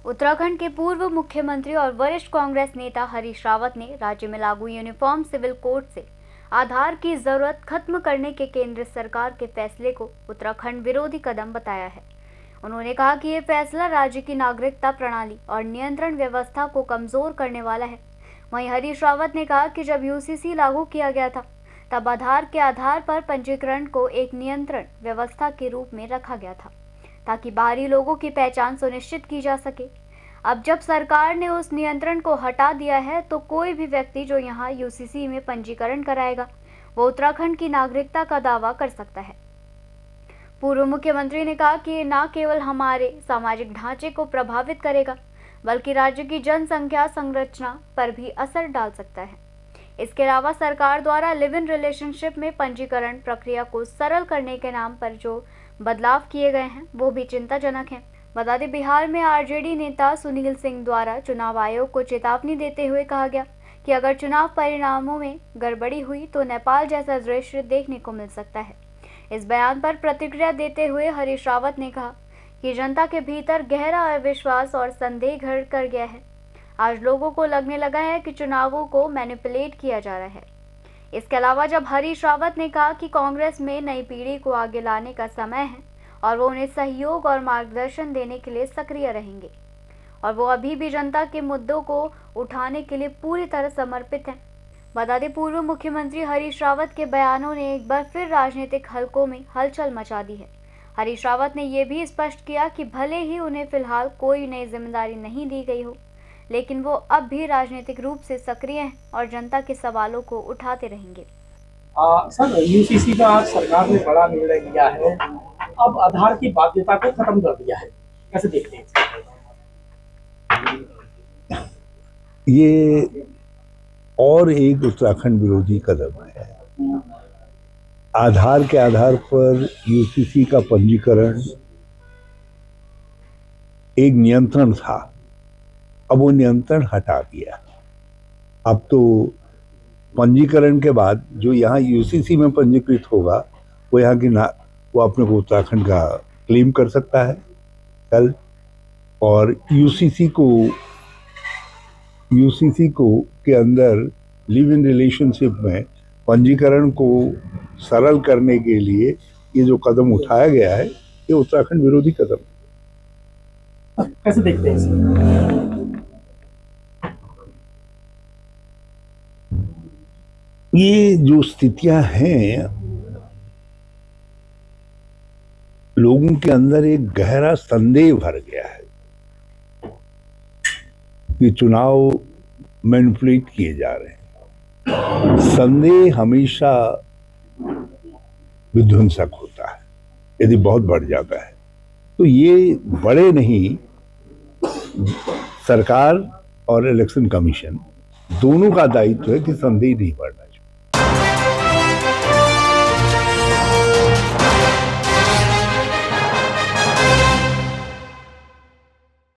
उत्तराखंड के पूर्व मुख्यमंत्री और वरिष्ठ कांग्रेस नेता हरीश रावत ने राज्य में लागू यूनिफॉर्म सिविल कोड से आधार की जरूरत खत्म करने के केंद्र सरकार के फैसले को उत्तराखंड विरोधी कदम बताया है। उन्होंने कहा कि ये फैसला राज्य की नागरिकता प्रणाली और नियंत्रण व्यवस्था को कमजोर करने वाला है। वहीं हरीश रावत ने कहा कि जब यूसीसी लागू किया गया था तब आधार के आधार पर पंजीकरण को एक नियंत्रण व्यवस्था के रूप में रखा गया था ताकि बाहरी लोगों की पहचान सुनिश्चित की जा सके। अब जब सरकार ने उस नियंत्रण को हटा दिया है तो कोई भी व्यक्ति जो यहाँ यूसीसी में पंजीकरण कराएगा वो उत्तराखंड की नागरिकता का दावा कर सकता है। पूर्व मुख्यमंत्री ने कहा कि ये न केवल हमारे सामाजिक ढांचे को प्रभावित करेगा बल्कि राज्य की जनसंख्या संरचना पर भी असर डाल सकता है। इसके अलावा सरकार द्वारा लिव इन रिलेशनशिप में पंजीकरण प्रक्रिया को सरल करने के नाम पर जो बदलाव किए गए हैं वो भी चिंताजनक हैं। बता दें, बिहार में आरजेडी नेता सुनील सिंह द्वारा चुनाव आयोग को चेतावनी देते हुए कहा गया कि अगर चुनाव परिणामों में गड़बड़ी हुई तो नेपाल जैसा दृश्य देखने को मिल सकता है। इस बयान पर प्रतिक्रिया देते हुए हरीश रावत ने कहा कि जनता के भीतर गहरा अविश्वास और संदेह घर कर गया है। आज लोगों को लगने लगा है कि चुनावों को मैनिपुलेट किया जा रहा है। इसके अलावा जब हरीश रावत ने कहा कि कांग्रेस में नई पीढ़ी को आगे लाने का समय है और वो उन्हें सहयोग और मार्गदर्शन देने के लिए सक्रिय रहेंगे और वो अभी भी जनता के मुद्दों को उठाने के लिए पूरी तरह समर्पित हैं। बता दें, पूर्व मुख्यमंत्री हरीश रावत के बयानों ने एक बार फिर राजनीतिक हलकों में हलचल मचा दी है। हरीश रावत ने यह भी स्पष्ट किया कि भले ही उन्हें फिलहाल कोई नई जिम्मेदारी नहीं दी गई हो लेकिन वो अब भी राजनीतिक रूप से सक्रिय हैं और जनता के सवालों को उठाते रहेंगे। सर, यूसीसी का आज सरकार ने बड़ा निर्णय लिया है, अब आधार की बाध्यता को खत्म कर दिया है, कैसे देखते हैं? ये और एक उत्तराखंड विरोधी कदम है। आधार के आधार पर यूसीसी का पंजीकरण एक नियंत्रण था, अब वो नियंत्रण हटा दिया। अब तो पंजीकरण के बाद जो यहाँ यूसीसी में पंजीकृत होगा वो यहाँ की वो अपने को उत्तराखंड का क्लेम कर सकता है कल, और यूसीसी को के अंदर लिव इन रिलेशनशिप में पंजीकरण को सरल करने के लिए ये जो कदम उठाया गया है ये उत्तराखंड विरोधी कदम। कैसे देखते हैं इसे? ये जो स्थितियां हैं, लोगों के अंदर एक गहरा संदेह भर गया है कि चुनाव मैनिपुलेट किए जा रहे हैं। संदेह हमेशा विध्वंसक होता है यदि बहुत बढ़ जाता है, तो ये बड़े नहीं, सरकार और इलेक्शन कमीशन दोनों का दायित्व है कि संदेह नहीं बढ़ना चाहिए।